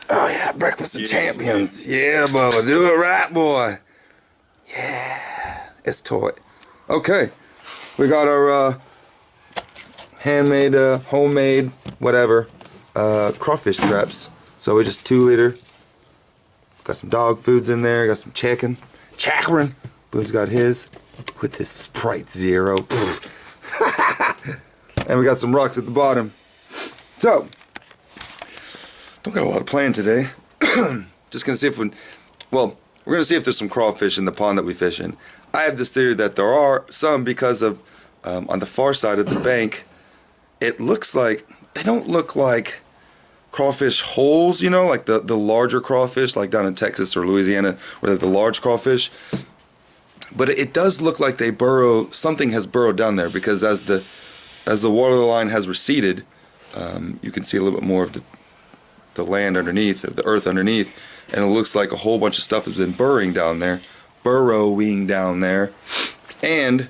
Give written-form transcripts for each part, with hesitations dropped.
Oh yeah, breakfast of champions. Yeah, Bubba, do it right, boy. Yeah, it's toy. Okay, we got our handmade, homemade, whatever, crawfish traps. So we just 2-liter. Got some dog foods in there. Got some chicken. Chakrin. Boone's got his with his Sprite Zero. And we got some rocks at the bottom. So, don't got a lot of plan today. Just gonna see if we're gonna see if there's some crawfish in the pond that we fish in. I have this theory that there are some because of on the far side of the bank, it looks like they don't look like crawfish holes, you know, like the larger crawfish, like down in Texas or Louisiana, where they're the large crawfish. But it does look like they burrow. Something has burrowed down there because as the water line has receded, you can see a little bit more of the land underneath, of the earth underneath, and it looks like a whole bunch of stuff has been burrowing down there, and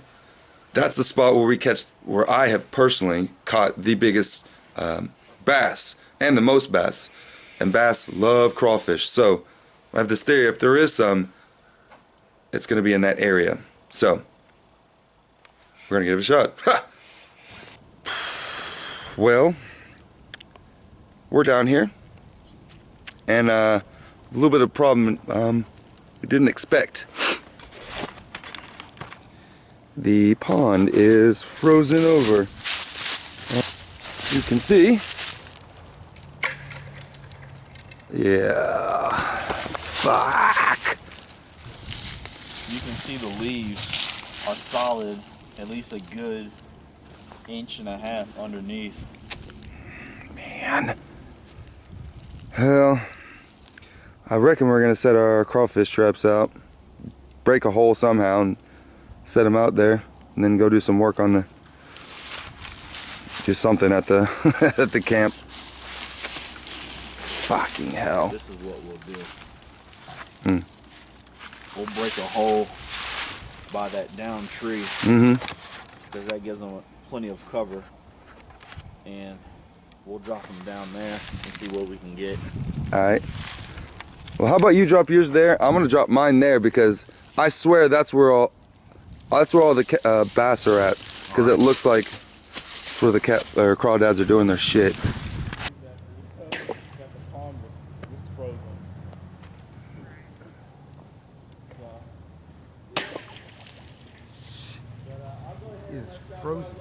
that's the spot where I have personally caught the biggest bass and the most bass, and bass love crawfish. So I have this theory: if there is some, it's going to be in that area. So we're going to give it a shot. Ha! Well, we're down here, and a little bit of problem we didn't expect. The pond is frozen over. You can see. Yeah. Fuck. You can see the leaves are solid, at least a good 1.5 inches underneath. Man. Well, I reckon we're gonna set our crawfish traps out, break a hole somehow, and set them out there, and then go do some work on do something at the at the camp. Fucking hell. This is what we'll do. We'll break a hole by that down tree, because that gives them plenty of cover, and we'll drop them down there and see what we can get. Alright. Well, how about you drop yours there? I'm gonna drop mine there because I swear that's where all the bass are at, because it looks like it's where the crawdads are doing their shit. It's frozen.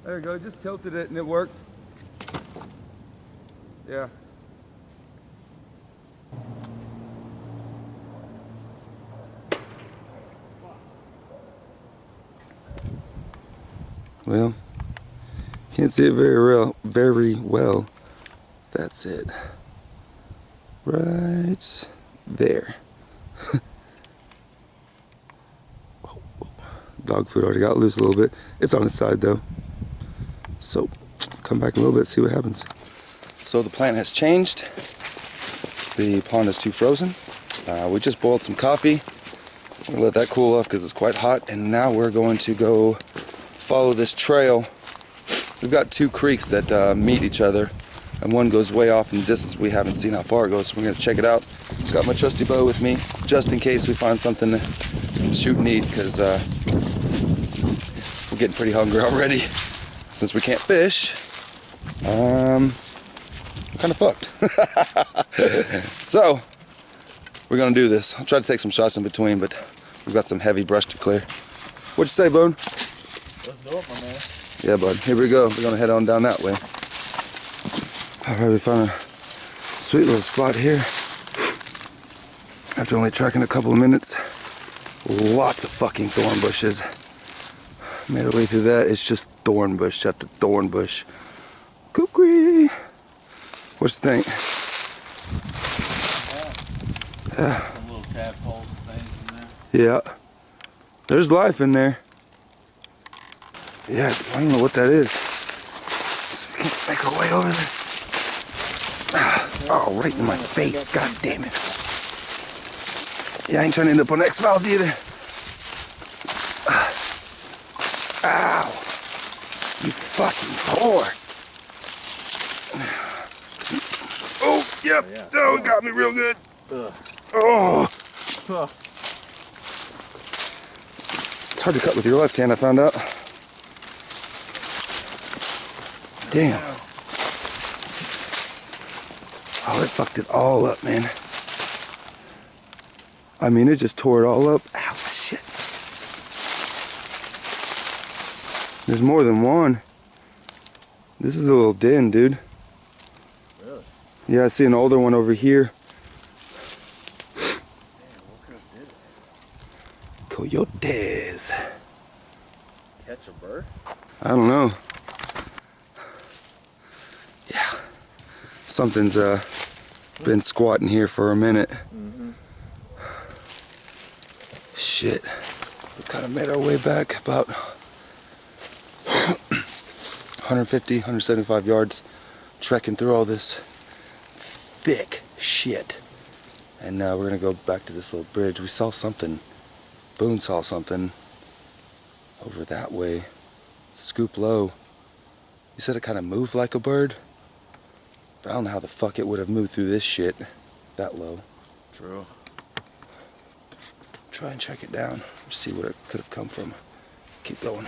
There you go, just tilted it and it worked. Yeah. Well, can't see it very well. That's it. Right there. Dog food already got loose a little bit. It's on its side though. So, come back in a little bit, see what happens. So the plan has changed. The pond is too frozen. We just boiled some coffee. We'll let that cool off because it's quite hot. And now we're going to go follow this trail. We've got 2 creeks that meet each other, and one goes way off in the distance. We haven't seen how far it goes, so we're going to check it out. Got my trusty bow with me, just in case we find something to shoot and eat, because we're getting pretty hungry already. Since we can't fish, I'm kind of fucked. So, we're gonna do this. I'll try to take some shots in between, but we've got some heavy brush to clear. What'd you say, Boone? Let's do it, my man. Yeah, bud. Here we go. We're gonna head on down that way. All right, we found a Sweet little spot here. After only tracking a couple of minutes. Lots of fucking thorn bushes. Made our way through that. It's just thorn bush after thorn bush. Kukri. What's the thing? Yeah. Some little tadpoles and things in there. Yeah. There's life in there. Yeah, I don't know what that is. So we can make our way over there. Oh, right in my face. God damn it. Yeah, I ain't trying to end up on X-Files either. Ow. You fucking whore. Oh, yep. Oh, it got me real good. Oh. It's hard to cut with your left hand, I found out. Damn. Oh, it fucked it all up, man. I mean, it just tore it all up. Ow, shit. There's more than one. This is a little den, dude. Really? Yeah, I see an older one over here. Damn, what could have did it? Coyotes. Catch a bird? I don't know. Yeah. Something's been squatting here for a minute. Shit. We kind of made our way back about 150, 175 yards, trekking through all this thick shit. And now we're gonna go back to this little bridge. We saw something. Boone saw something over that way. Scoop low. He said it kind of moved like a bird. But I don't know how the fuck it would have moved through this shit that low. True. Try and check it down. See where it could have come from. Keep going.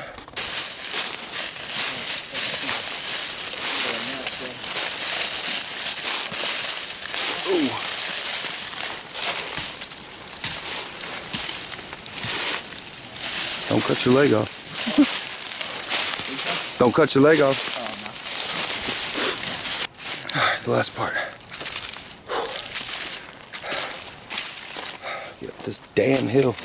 Ooh. Don't cut your leg off. Don't cut your leg off. Alright, the last part. Get up this damn hill.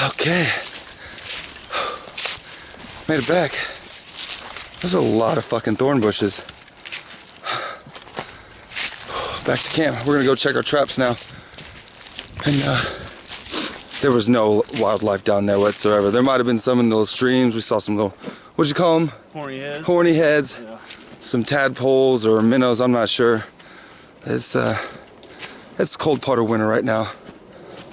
Okay. Made it back. There's a lot of fucking thorn bushes. Back to camp. We're gonna go check our traps now. And there was no wildlife down there whatsoever. There might have been some in the little streams. We saw some little, what'd you call them? Horny heads. Horny heads. Yeah. Some tadpoles or minnows, I'm not sure. It's cold part of winter right now.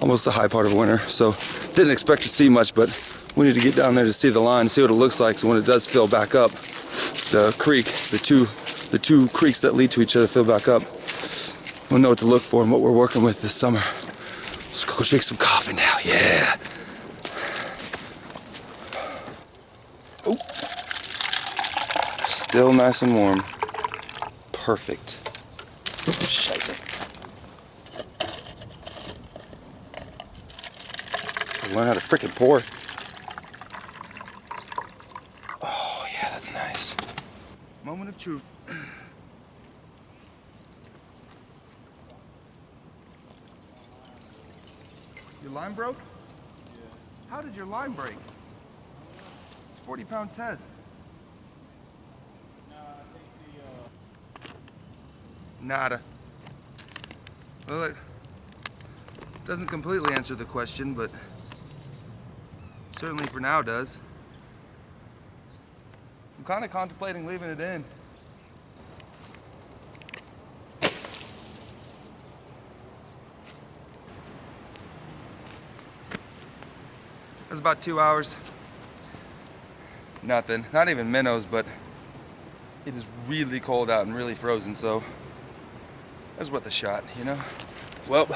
Almost the high part of winter. So didn't expect to see much, but we need to get down there to see the line, see what it looks like. So when it does fill back up, the creek, the two creeks that lead to each other fill back up, we'll know what to look for and what we're working with this summer. Let's go drink some coffee now, yeah. Oh. Still nice and warm. Perfect. Scheiße. Learn how to frickin' pour. Oh yeah, that's nice. Moment of truth. Your line broke? Yeah. How did your line break? It's a 40-pound test. Nada. Well, it doesn't completely answer the question, but certainly for now does. I'm kind of contemplating leaving it in. It was about 2 hours. Nothing. Not even minnows, but it is really cold out and really frozen, so that's worth a shot, you know? Well,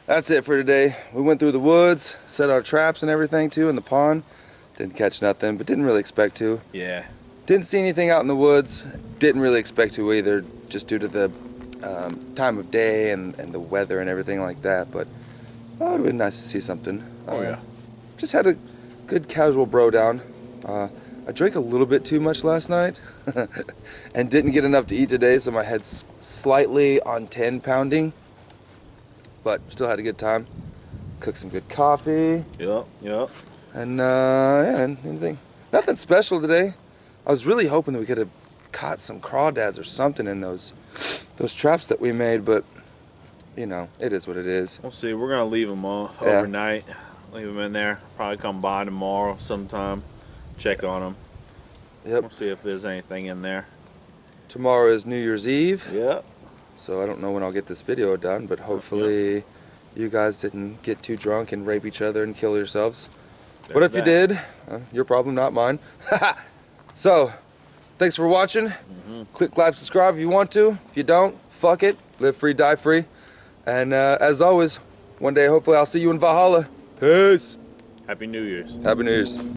that's it for today. We went through the woods, set our traps and everything too in the pond. Didn't catch nothing, but didn't really expect to. Yeah. Didn't see anything out in the woods. Didn't really expect to either, just due to the time of day and the weather and everything like that. But it would have been nice to see something. Oh yeah. Just had a good casual bro down. I I drank a little bit too much last night and didn't get enough to eat today, so my head's slightly on 10 pounding, but still had a good time. Cooked some good coffee. Yep. And yeah, nothing special today. I was really hoping that we could have caught some crawdads or something in those traps that we made, but you know, it is what it is. We'll see. We're gonna leave them overnight. Leave them in there. Probably come by tomorrow sometime. Check on them. Yep. We'll see if there's anything in there. Tomorrow is New Year's Eve. Yep. So I don't know when I'll get this video done, but hopefully you guys didn't get too drunk and rape each other and kill yourselves. But if you did, your problem, not mine. So, thanks for watching. Click like, subscribe if you want to. If you don't, fuck it. Live free, die free. And as always, one day hopefully I'll see you in Valhalla. Peace. Happy New Year's. Happy New Year's.